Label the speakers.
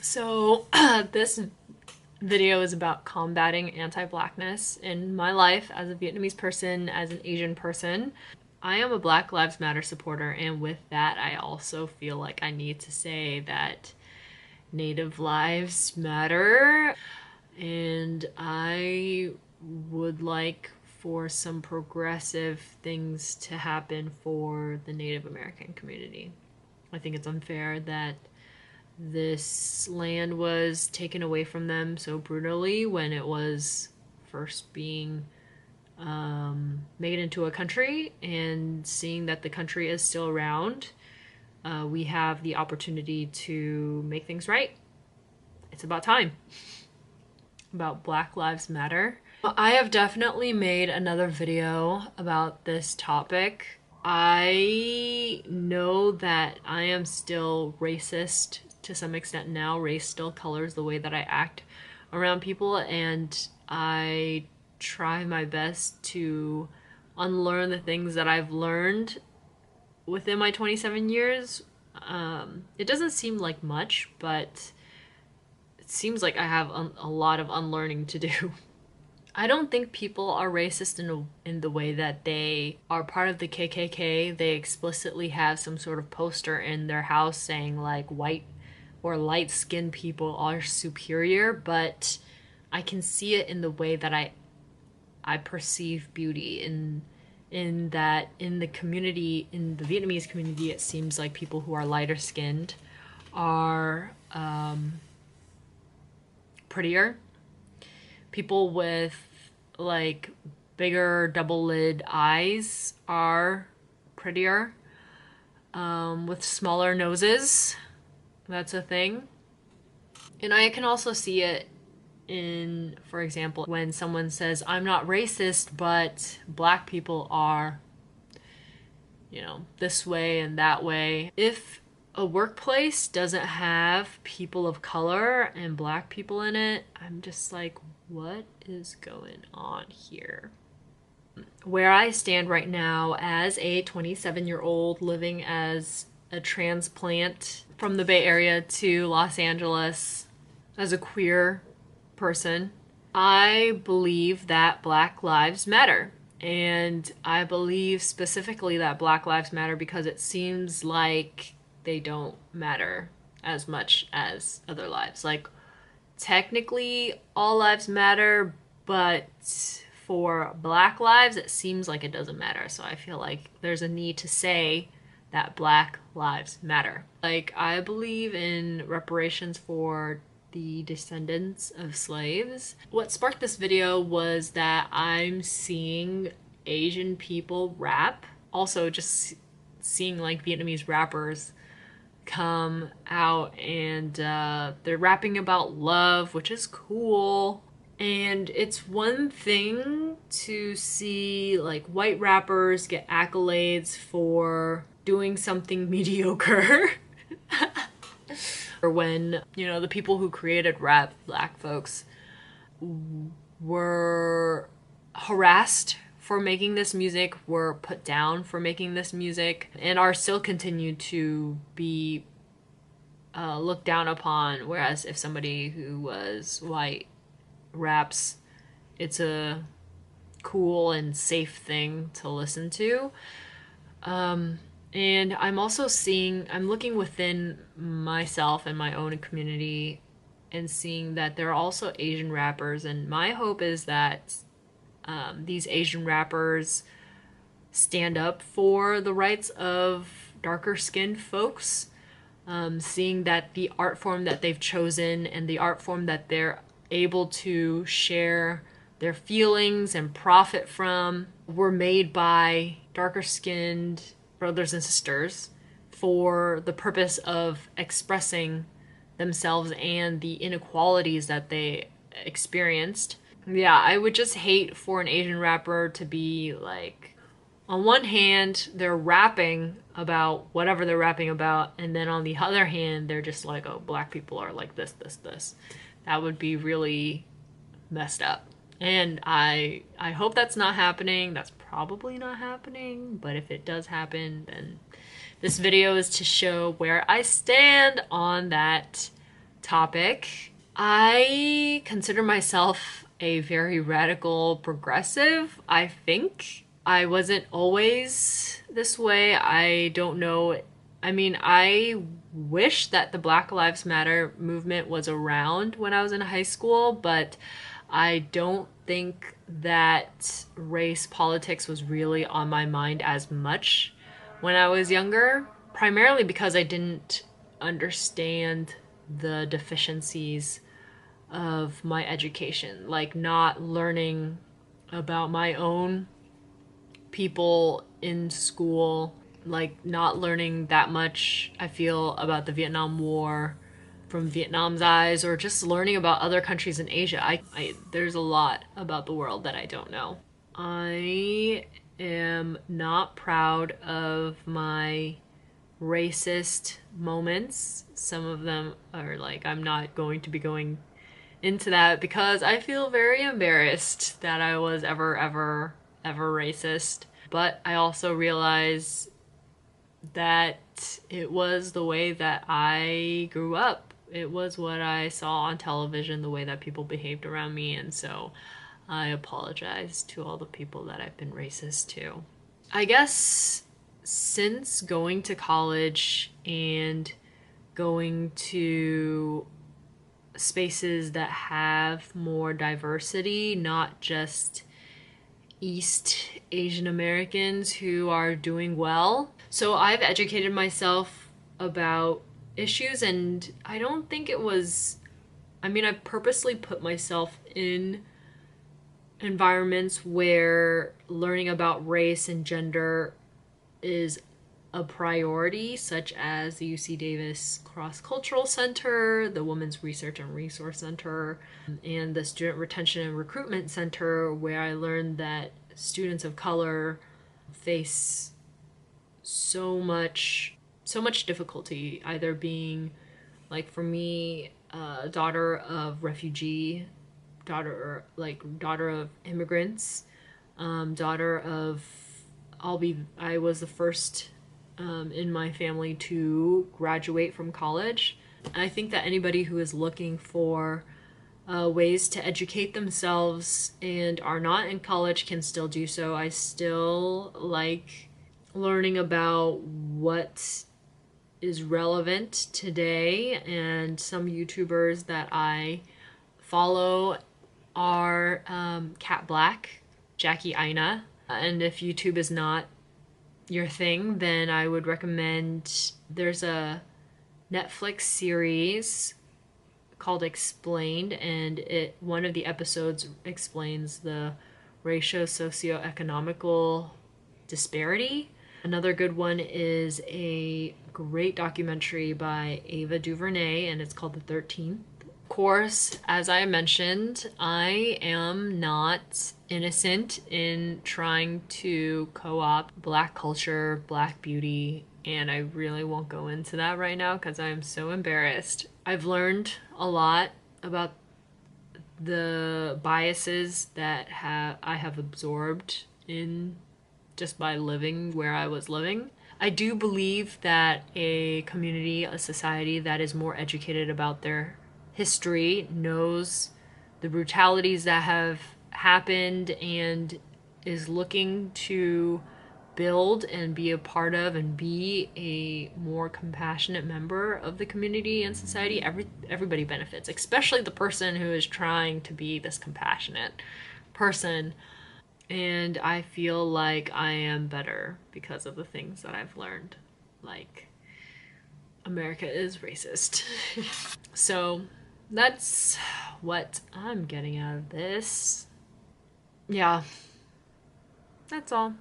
Speaker 1: So this video is about combating anti-Blackness in my life as a Vietnamese person, as an Asian person. I am a Black Lives Matter supporter, and with that, I also feel like I need to say that Native lives matter, and I would like for some progressive things to happen for the Native American community. I think it's unfair that this land was taken away from them so brutally when it was first being made into a country, and seeing that the country is still around, we have the opportunity to make things right. It's about time. About Black Lives Matter. I have definitely made another video about this topic. I know that I am still racist to some extent now. Race still colors the way that I act around people, and I try my best to unlearn the things that I've learned within my 27 years. It doesn't seem like much, but it seems like I have a lot of unlearning to do. I don't think people are racist in the way that they are part of the KKK. They explicitly have some sort of poster in their house saying like white or light-skinned people are superior, but I can see it in the way that I perceive beauty in that in the community, in the Vietnamese community, it seems like people who are lighter skinned are prettier. People with like bigger double lid eyes are prettier. With smaller noses, that's a thing. And I can also see it in, for example, when someone says, I'm not racist, but black people are, this way and that way. If a workplace doesn't have people of color and black people in it, I'm just like, what is going on here? Where I stand right now as a 27-year-old living as a transplant from the Bay Area to Los Angeles as a queer person, I believe that Black Lives Matter. And I believe specifically that Black Lives Matter because it seems like they don't matter as much as other lives. Like, technically, all lives matter, but for Black lives, it seems like it doesn't matter. So I feel like there's a need to say that Black lives matter. Like, I believe in reparations for the descendants of slaves. What sparked this video was that I'm seeing Asian people rap. Also, just seeing like Vietnamese rappers come out, and they're rapping about love, which is cool. And it's one thing to see like white rappers get accolades for doing something mediocre. Or when, the people who created rap, black folks, were harassed for making this music, were put down for making this music, and are still continued to be looked down upon. Whereas if somebody who was white raps, it's a cool and safe thing to listen to. And I'm also I'm looking within myself and my own community and seeing that there are also Asian rappers. And my hope is that these Asian rappers stand up for the rights of darker skinned folks, seeing that the art form that they've chosen and the art form that they're able to share their feelings and profit from were made by darker skinned brothers and sisters for the purpose of expressing themselves and the inequalities that they experienced. Yeah, I would just hate for an Asian rapper to be like, on one hand, they're rapping about whatever they're rapping about, and then on the other hand, they're just like, oh, black people are like this, this, this. That would be really messed up. And I hope that's not happening. That's probably not happening, but if it does happen, then this video is to show where I stand on that topic. I consider myself a very radical progressive, I think. I wasn't always this way. I don't know. I mean, I wish that the Black Lives Matter movement was around when I was in high school, but I don't think that race politics was really on my mind as much when I was younger, primarily because I didn't understand the deficiencies of my education, like not learning about my own people in school, like not learning that much, I feel, about the Vietnam War from Vietnam's eyes, or just learning about other countries in Asia. There's a lot about the world that I don't know. I am not proud of my racist moments. Some of them are like, I'm not going to be going into that because I feel very embarrassed that I was ever racist. But I also realize that it was the way that I grew up. It was what I saw on television, the way that people behaved around me, and so I apologize to all the people that I've been racist to. I guess since going to college and going to spaces that have more diversity, not just East Asian Americans who are doing well. So I've educated myself about issues, and I don't think it was, I mean, I've purposely put myself in environments where learning about race and gender is a priority, such as the UC Davis Cross Cultural Center, the Women's Research and Resource Center, and the Student Retention and Recruitment Center, where I learned that students of color face so much difficulty, either being, like for me, a daughter of refugee, daughter of immigrants, daughter of, I was the first in my family to graduate from college. I think that anybody who is looking for ways to educate themselves and are not in college can still do so. I still like learning about what is relevant today, and some YouTubers that I follow are Cat Black, Jackie Aina, and if YouTube is not your thing, then I would recommend, there's a Netflix series called Explained, and one of the episodes explains the racial socioeconomical disparity. Another good one is a great documentary by Ava DuVernay, and it's called The 13th. Of course, as I mentioned, I am not innocent in trying to co-opt Black culture, Black beauty, and I really won't go into that right now because I'm so embarrassed. I've learned a lot about the biases that I have absorbed in just by living where I was living. I do believe that a community, a society that is more educated about their history knows the brutalities that have happened and is looking to build and be a part of and be a more compassionate member of the community and society. Everybody benefits, especially the person who is trying to be this compassionate person. And I feel like I am better because of the things that I've learned. Like, America is racist. So that's what I'm getting out of this. Yeah, that's all.